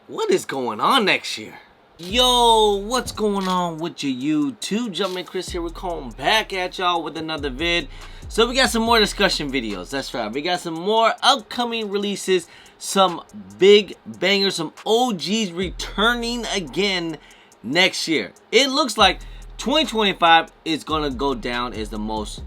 what is going on next year? Yo, what's going on with your YouTube? Jumpman Chris here. We're calling back at y'all with another vid. So we got some more discussion videos. That's right. We got some more upcoming releases, some big bangers, some OGs returning again next year. It looks like 2025 is gonna go down as the most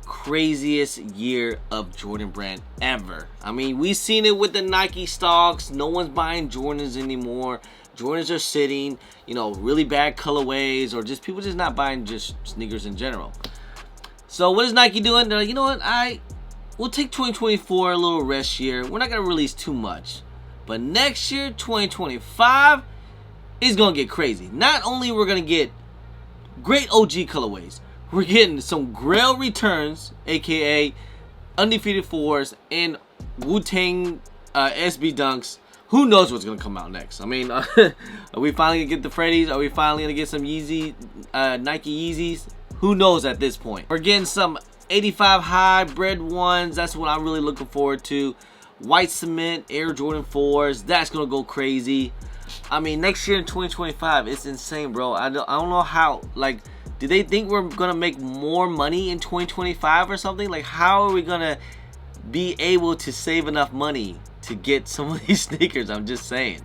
craziest year of Jordan brand ever. I mean, we've seen it with the Nike stocks. No one's buying Jordans anymore. Jordans are sitting, you know, really bad colorways, or just people just not buying just sneakers in general. So what is Nike doing? They're like, you know what, we'll take 2024 a little rest year. We're not gonna release too much, but next year, 2025, is gonna get crazy. Not only we're gonna get great OG colorways, we're getting some Grail returns, aka undefeated fours, and Wu-Tang SB dunks. Who knows what's gonna come out next? I mean, are we finally gonna get the Freddies? Are we finally gonna get some Yeezy, Nike Yeezys? Who knows at this point? We're getting some 85 hybrid ones. That's what I'm really looking forward to. White cement Air Jordan 4s. That's gonna go crazy. I mean, next year in 2025, it's insane, bro. I don't know how. Like, do they think we're gonna make more money in 2025 or something? Like, how are we gonna be able to save enough money to get some of these sneakers? I'm just saying.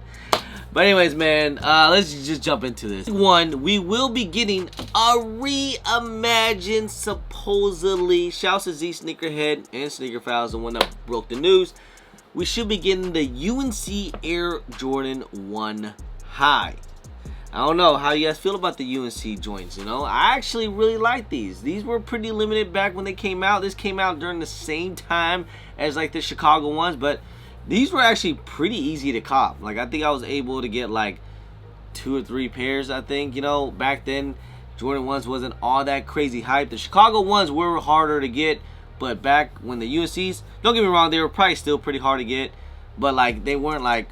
But anyways, man, let's just jump into this. One, we will be getting a reimagined, supposedly, shouts to Z Sneakerhead and Sneaker Files, the one that broke the news. We should be getting the UNC Air Jordan 1 High. I don't know how you guys feel about the UNC joints, you know. I actually really like these. These were pretty limited back when they came out. This came out during the same time as like the Chicago ones, but these were actually pretty easy to cop. Like, I think I was able to get like 2 or 3 pairs, I think. You know, back then, Jordan 1s wasn't all that crazy hype. The Chicago ones were harder to get, but back when the UNCs, don't get me wrong, they were probably still pretty hard to get, but like, they weren't like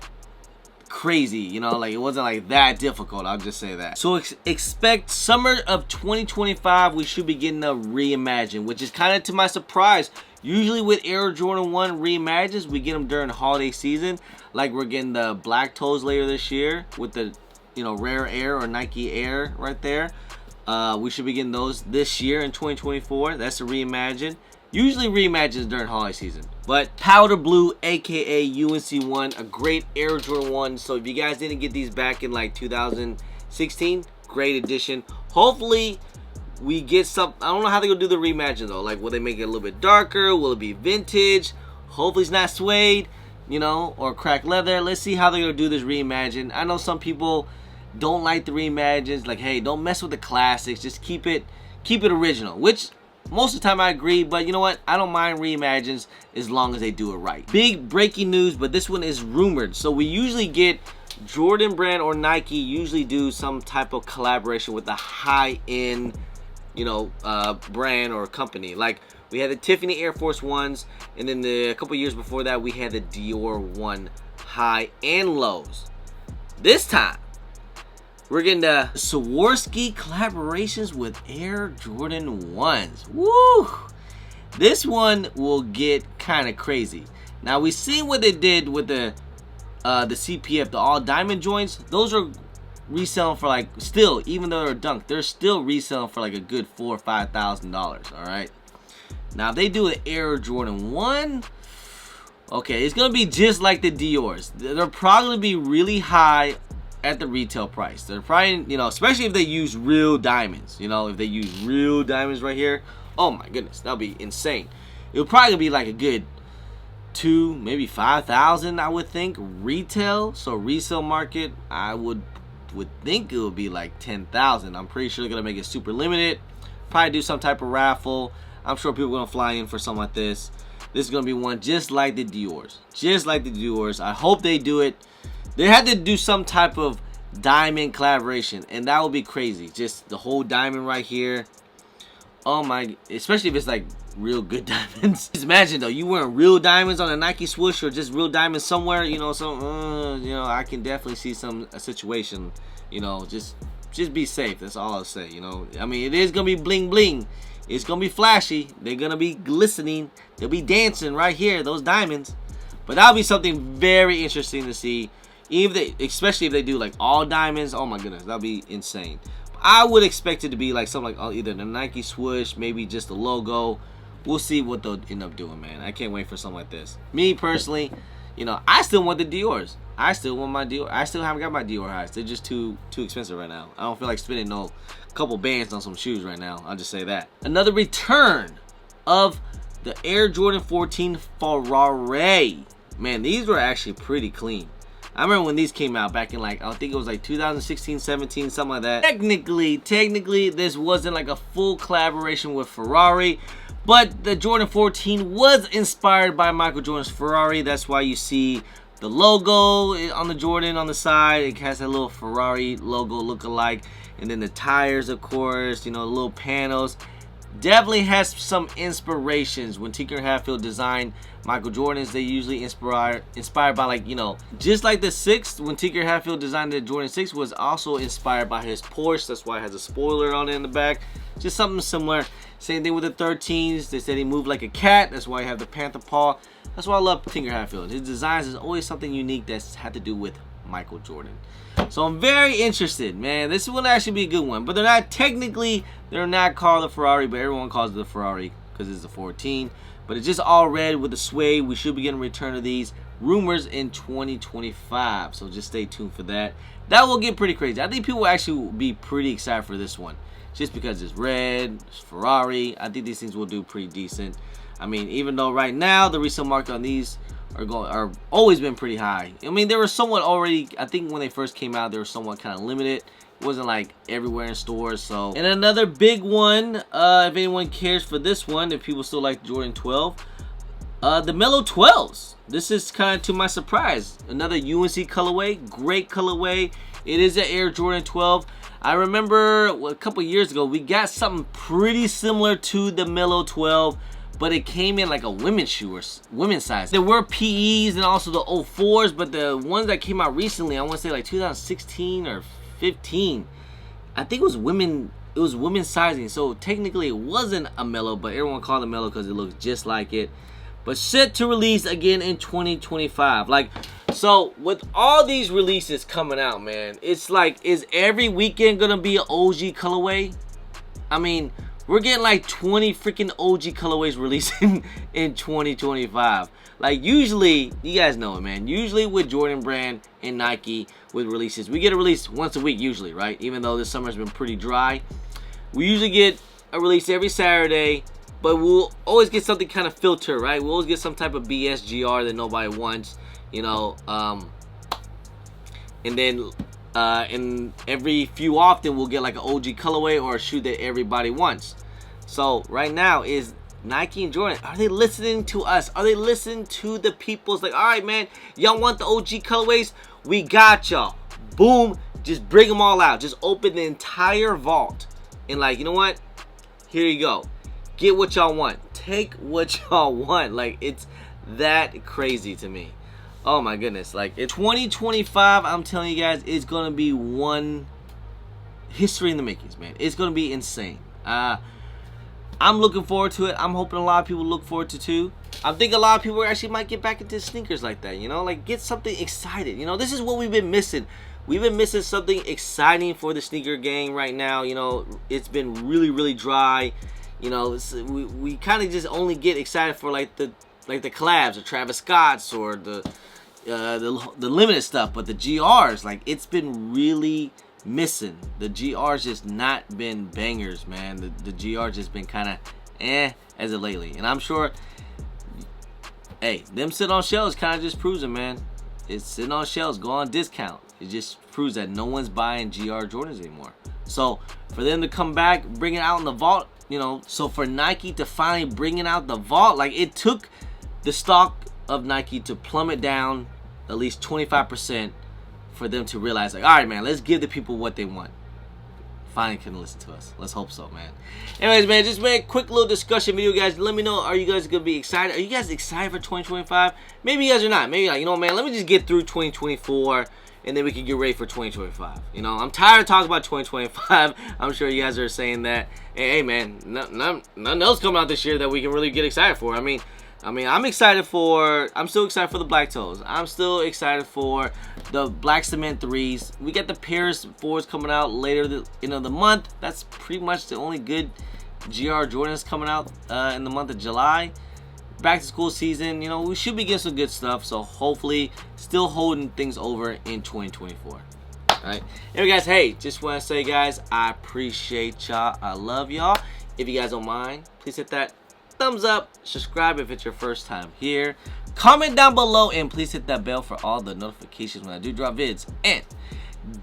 crazy, you know, like it wasn't like that difficult. I'll just say that. So expect summer of 2025, we should be getting a reimagine, which is kind of to my surprise. Usually with Air Jordan 1 reimagines, we get them during the holiday season. Like we're getting the black toes later this year with the, you know, Rare Air or Nike Air right there. We should be getting those this year in 2024. That's a reimagine. Usually reimagines during holiday season. But Powder Blue, aka UNC 1, a great Air Jordan 1. So if you guys didn't get these back in like 2016, great addition. Hopefully we get some. I don't know how they're gonna do the reimagine though. Like, will they make it a little bit darker? Will it be vintage? Hopefully it's not suede, you know, or cracked leather. Let's see how they're gonna do this reimagine. I know some people don't like the reimagines. Like, hey, don't mess with the classics. Just keep it original. Which most of the time I agree, but you know what? I don't mind reimagines as long as they do it right. Big breaking news, but this one is rumored. So we usually get Jordan brand or Nike usually do some type of collaboration with a high-end, you know, brand or company. Like we had the Tiffany Air Force Ones, and then a couple years before that we had the Dior 1 High and Lows. This time we're getting the Swarovski collaborations with Air Jordan 1s. Woo! This one will get kind of crazy. Now we've seen what they did with the CPF, the all diamond joints. Those are reselling for like, still, even though they're dunked, they're still reselling for like a good $4,000 or $5,000. All right. Now if they do an Air Jordan 1, okay, it's gonna be just like the Dior's. They're probably gonna be really high at the retail price. They're probably, you know, especially if they use real diamonds. You know, if they use real diamonds right here, oh my goodness, that'll be insane. It'll probably be like a good 2, maybe 5,000, I would think, retail. So resale market, I would think it would be like 10,000. I'm pretty sure they're gonna make it super limited. Probably do some type of raffle. I'm sure people are gonna fly in for something like this. This is gonna be one just like the Dior's. Just like the Dior's. I hope they do it. They had to do some type of diamond collaboration, and that would be crazy. Just the whole diamond right here. Oh my, especially if it's like real good diamonds. Just imagine though, you wearing real diamonds on a Nike swoosh or just real diamonds somewhere, you know, so you know, I can definitely see a situation, you know, just be safe. That's all I'll say, you know. I mean, it is gonna be bling bling. It's gonna be flashy. They're gonna be glistening. They'll be dancing right here, those diamonds. But that'll be something very interesting to see. Especially if they do like all diamonds, oh my goodness, that'll be insane. I would expect it to be like something like either the Nike swoosh, maybe just the logo. We'll see what they'll end up doing, man. I can't wait for something like this. Me personally, you know, I still want the Dior's. I still want my Dior. I still haven't got my Dior highs. They're just too expensive right now. I don't feel like spending no couple bands on some shoes right now. I'll just say that. Another return of the Air Jordan 14 Ferrari. Man, these were actually pretty clean. I remember when these came out back in like, I think it was like 2016, 17, something like that. Technically, this wasn't like a full collaboration with Ferrari, but the Jordan 14 was inspired by Michael Jordan's Ferrari. That's why you see the logo on the Jordan on the side. It has that little Ferrari logo look-alike. And then the tires, of course, you know, the little panels. Definitely has some inspirations. When Tinker Hatfield designed Michael Jordans, they usually inspired by, like, you know, just like the 6th, when Tinker Hatfield designed the Jordan 6 was also inspired by his Porsche. That's why it has a spoiler on it in the back. Just something similar. Same thing with the 13s. They said he moved like a cat. That's why you have the panther paw. That's why I love Tinker Hatfield. His designs is always something unique that's had to do with Michael Jordan. So I'm very interested, man. This will actually be a good one. But they're not called the Ferrari, but everyone calls it the Ferrari because it's the 14. But it's just all red with the suede. We should be getting a return of these rumors in 2025. So just stay tuned for that. That will get pretty crazy. I think people will actually be pretty excited for this one. Just because it's red, it's Ferrari. I think these things will do pretty decent. I mean, even though right now the resale market on these are always been pretty high. I mean, they were somewhat already, I think when they first came out, they were somewhat kind of limited. It wasn't like everywhere in stores. So, and another big one, if anyone cares for this one, if people still like the Jordan 12, the Mellow 12s. This is kind of to my surprise. Another UNC colorway, great colorway. It is an Air Jordan 12. I remember a couple years ago, we got something pretty similar to the Mellow 12, but it came in like a women's shoe or women's size. There were PEs and also the 04s, but the ones that came out recently, I want to say like 2016 or 15, I think it was women's sizing. So technically it wasn't a Mellow, but everyone called it Mellow because it looks just like it. But set to release again in 2025. Like, so with all these releases coming out, man, it's like, is every weekend gonna be an OG colorway? I mean, we're getting like 20 freaking OG colorways releasing in 2025. Like, usually, you guys know it, man. Usually with Jordan Brand and Nike with releases, we get a release once a week usually, right? Even though this summer's been pretty dry. We usually get a release every Saturday, but we'll always get something kind of filtered, right? We'll always get some type of BSGR that nobody wants, you know. And then and every few often we'll get like an OG colorway or a shoe that everybody wants. So right now is Nike and Jordan, are they listening to us? Are they listening to the people's like, all right, man, y'all want the OG colorways? We got y'all. Boom, just bring them all out. Just open the entire vault and like, you know what? Here you go. Get what y'all want. Take what y'all want. Like, it's that crazy to me. Oh my goodness. Like, in 2025, I'm telling you guys, it's gonna be one history in the makings, man. It's gonna be insane. I'm looking forward to it. I'm hoping a lot of people look forward to it too. I think a lot of people actually might get back into sneakers like that, you know, like get something excited. You know, this is what we've been missing. We've been missing something exciting for the sneaker gang right now. You know, it's been really dry. You know, we kind of just only get excited for like the collabs, the Travis Scotts or the limited stuff, but the GRs, like, it's been really missing. The GRs just not been bangers, man. The GRs just been kind of as of lately, and I'm sure, hey, them sitting on shelves kind of just proves it, man. It's sitting on shelves, go on discount. It just proves that no one's buying GR Jordans anymore. So for them to come back, bring it out in the vault, you know, so for Nike to finally bring it out the vault, like, it took the stock of Nike to plummet down at least 25% for them to realize, like, all right, man, let's give the people what they want. Finally can listen to us. Let's hope so, man. Anyways, man, just made a quick little discussion video, guys. Let me know, are you guys gonna be excited? Are you guys excited for 2025? Maybe you guys are not. Maybe like, you know, man, let me just get through 2024 and then we can get ready for 2025. You know, I'm tired of talking about 2025. I'm sure you guys are saying that. Hey, man, nothing else coming out this year that we can really get excited for. I mean, I mean, I'm still excited for the Black Toes. I'm still excited for the Black Cement 3s. We got the Paris 4s coming out later the month. That's pretty much the only good GR Jordans coming out in the month of July. Back to school season, you know, we should be getting some good stuff. So hopefully, still holding things over in 2024. Alright. Anyway, guys, hey, just want to say, guys, I appreciate y'all. I love y'all. If you guys don't mind, please hit that thumbs up, subscribe if it's your first time here, comment down below, and please hit that bell for all the notifications when I do drop vids. And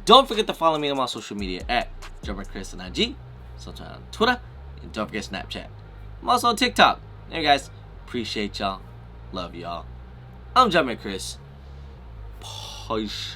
don't forget to follow me on my social media at Chris on IG, sometimes on Twitter, and don't forget Snapchat. I'm also on TikTok. Anyway, guys, appreciate y'all, love y'all. I'm Chris. Peace.